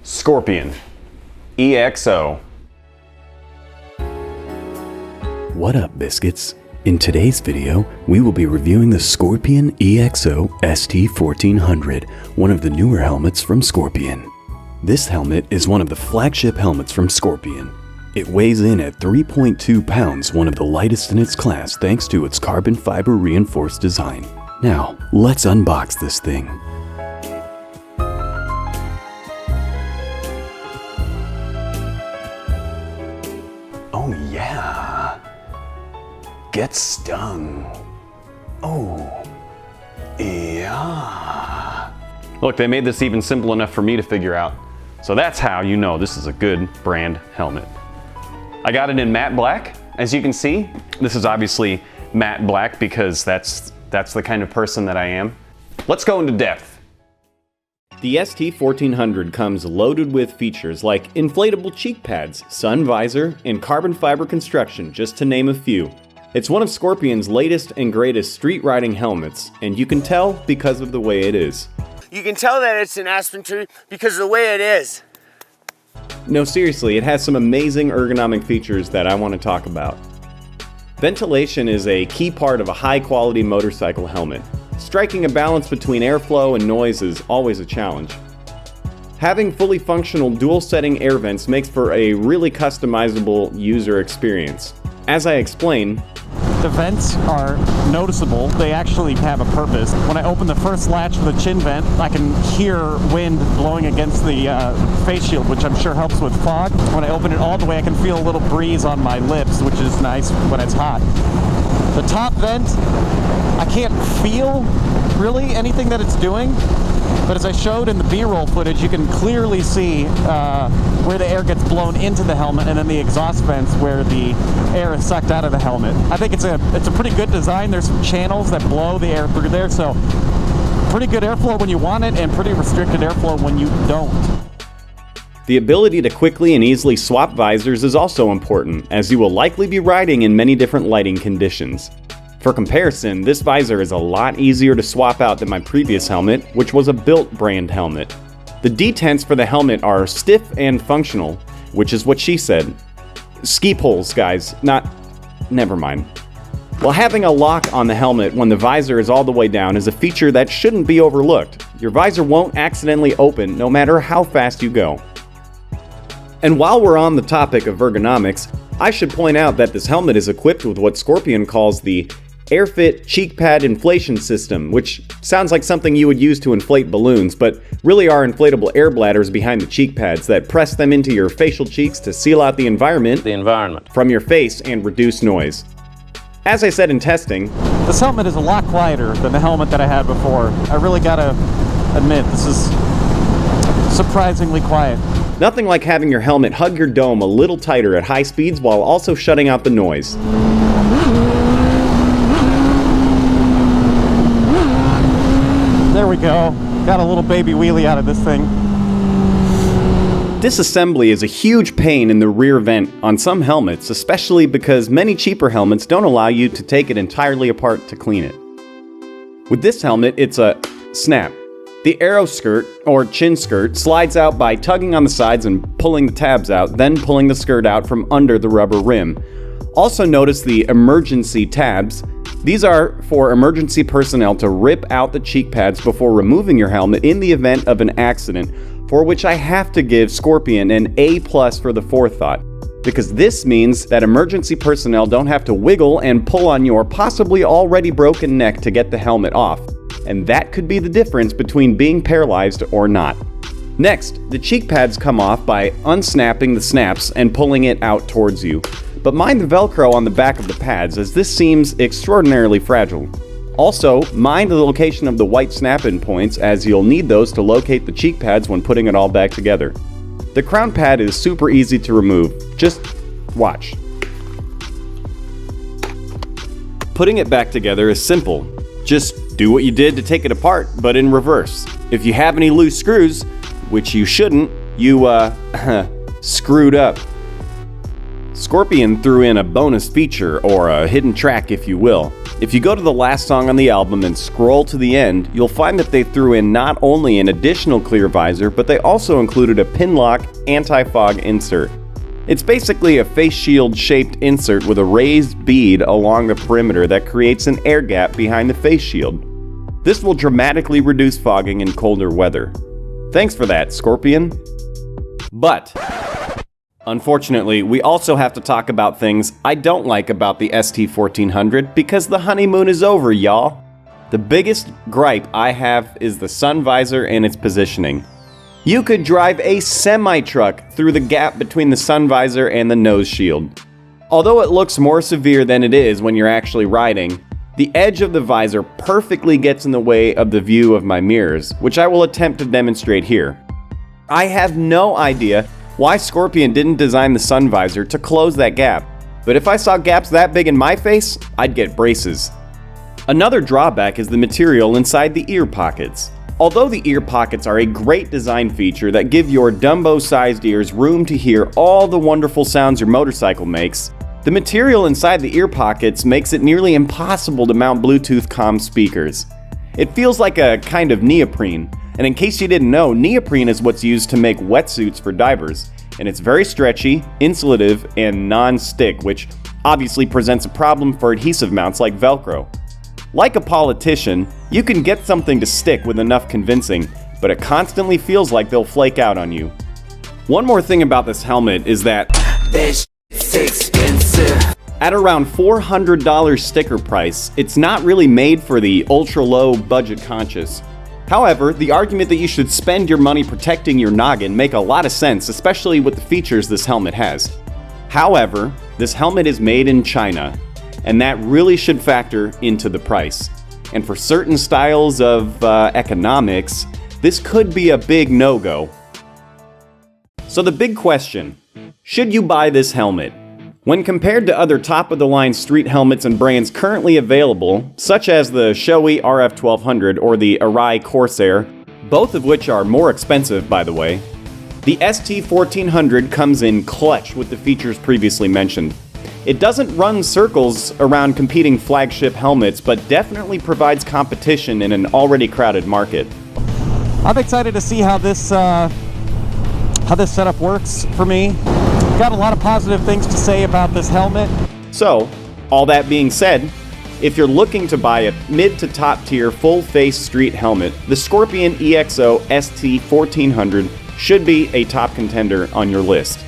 Scorpion EXO. What up, Biscuits? In today's video, we will be reviewing the Scorpion EXO-ST1400, one of the newer helmets from Scorpion. This helmet is one of the flagship helmets from Scorpion. It weighs in at 3.2 pounds, one of the lightest in its class thanks to its carbon fiber reinforced design. Now, let's unbox this thing. Oh yeah! Get stung. Oh, yeah. Look, they made this even simple enough for me to figure out. So that's how you know this is a good brand helmet. I got it in matte black. As you can see, this is obviously matte black because that's the kind of person that I am. Let's go into depth. The ST1400 comes loaded with features like inflatable cheek pads, sun visor, and carbon fiber construction, just to name a few. It's one of Scorpion's latest and greatest street riding helmets, and you can tell because of the way it is. You can tell that it's an aspen tree because of the way it is. No, seriously, it has some amazing ergonomic features that I want to talk about. Ventilation is a key part of a high-quality motorcycle helmet. Striking a balance between airflow and noise is always a challenge. Having fully functional dual-setting air vents makes for a really customizable user experience. As I explained, the vents are noticeable. They actually have a purpose. When I open the first latch for the chin vent, I can hear wind blowing against the face shield, which I'm sure helps with fog. When I open it all the way, I can feel a little breeze on my lips, which is nice when it's hot. The top vent, I can't feel really anything that it's doing, but as I showed in the B-roll footage, you can clearly see where the air gets blown into the helmet, and then the exhaust vents where the air is sucked out of the helmet. I think it's a pretty good design. There's some channels that blow the air through there, so pretty good airflow when you want it, and pretty restricted airflow when you don't. the ability to quickly and easily swap visors is also important, as you will likely be riding in many different lighting conditions. For comparison, this visor is a lot easier to swap out than my previous helmet, which was a built brand helmet. The detents for the helmet are stiff and functional, which is what she said. Ski poles, guys, never mind. While having a lock on the helmet when the visor is all the way down is a feature that shouldn't be overlooked. Your visor won't accidentally open no matter how fast you go. And while we're on the topic of ergonomics, I should point out that this helmet is equipped with what Scorpion calls the AirFit cheek pad inflation system, which sounds like something you would use to inflate balloons, but really are inflatable air bladders behind the cheek pads that press them into your facial cheeks to seal out the environment from your face and reduce noise. As I said in testing, this helmet is a lot quieter than the helmet that I had before. I really gotta admit, this is surprisingly quiet. Nothing like having your helmet hug your dome a little tighter at high speeds while also shutting out the noise. There we go. Got a little baby wheelie out of this thing. Disassembly is a huge pain in the rear vent on some helmets, especially because many cheaper helmets don't allow you to take it entirely apart to clean it. With this helmet, it's a snap. The aero skirt, or chin skirt, slides out by tugging on the sides and pulling the tabs out, then pulling the skirt out from under the rubber rim. Also notice the emergency tabs. These are for emergency personnel to rip out the cheek pads before removing your helmet in the event of an accident, for which I have to give Scorpion an A+ for the forethought, because this means that emergency personnel don't have to wiggle and pull on your possibly already broken neck to get the helmet off, and that could be the difference between being paralyzed or not. Next, the cheek pads come off by unsnapping the snaps and pulling it out towards you. But mind the Velcro on the back of the pads, as this seems extraordinarily fragile. Also, mind the location of the white snap-in points, as you'll need those to locate the cheek pads when putting it all back together. The crown pad is super easy to remove. Just watch. Putting it back together is simple. Just do what you did to take it apart, but in reverse. If you have any loose screws, which you shouldn't, you, screwed up. Scorpion threw in a bonus feature, or a hidden track if you will. If you go to the last song on the album and scroll to the end, you'll find that they threw in not only an additional clear visor, but they also included a pin-lock anti-fog insert. It's basically a face shield shaped insert with a raised bead along the perimeter that creates an air gap behind the face shield. This will dramatically reduce fogging in colder weather. Thanks for that, Scorpion. But unfortunately, we also have to talk about things I don't like about the ST1400 because the honeymoon is over, y'all. The biggest gripe I have is the sun visor and its positioning. You could drive a semi-truck through the gap between the sun visor and the nose shield. Although it looks more severe than it is when you're actually riding, the edge of the visor perfectly gets in the way of the view of my mirrors, which I will attempt to demonstrate here. I have no idea why Scorpion didn't design the sun visor to close that gap, but if I saw gaps that big in my face, I'd get braces. Another drawback is the material inside the ear pockets. Although the ear pockets are a great design feature that give your Dumbo-sized ears room to hear all the wonderful sounds your motorcycle makes, the material inside the ear pockets makes it nearly impossible to mount Bluetooth comm speakers. It feels like a kind of neoprene, and in case you didn't know, neoprene is what's used to make wetsuits for divers, and it's very stretchy, insulative, and non-stick, which obviously presents a problem for adhesive mounts like Velcro. Like a politician, you can get something to stick with enough convincing, but it constantly feels like they'll flake out on you. One more thing about this helmet is that This shit's expensive. at around $400 sticker price, it's not really made for the ultra-low budget conscious. However, the argument that you should spend your money protecting your noggin make a lot of sense, especially with the features this helmet has. However, this helmet is made in China, and that really should factor into the price. And for certain styles of economics, this could be a big no-go. So the big question, should you buy this helmet? When compared to other top-of-the-line street helmets and brands currently available, such as the Shoei RF1200 or the Arai Corsair, both of which are more expensive by the way, the ST1400 comes in clutch with the features previously mentioned. It doesn't run circles around competing flagship helmets, but definitely provides competition in an already crowded market. I'm excited to see how this setup works for me. Got a lot of positive things to say about this helmet. So, all that being said, if you're looking to buy a mid to top tier full face street helmet, the Scorpion EXO-ST1400 should be a top contender on your list.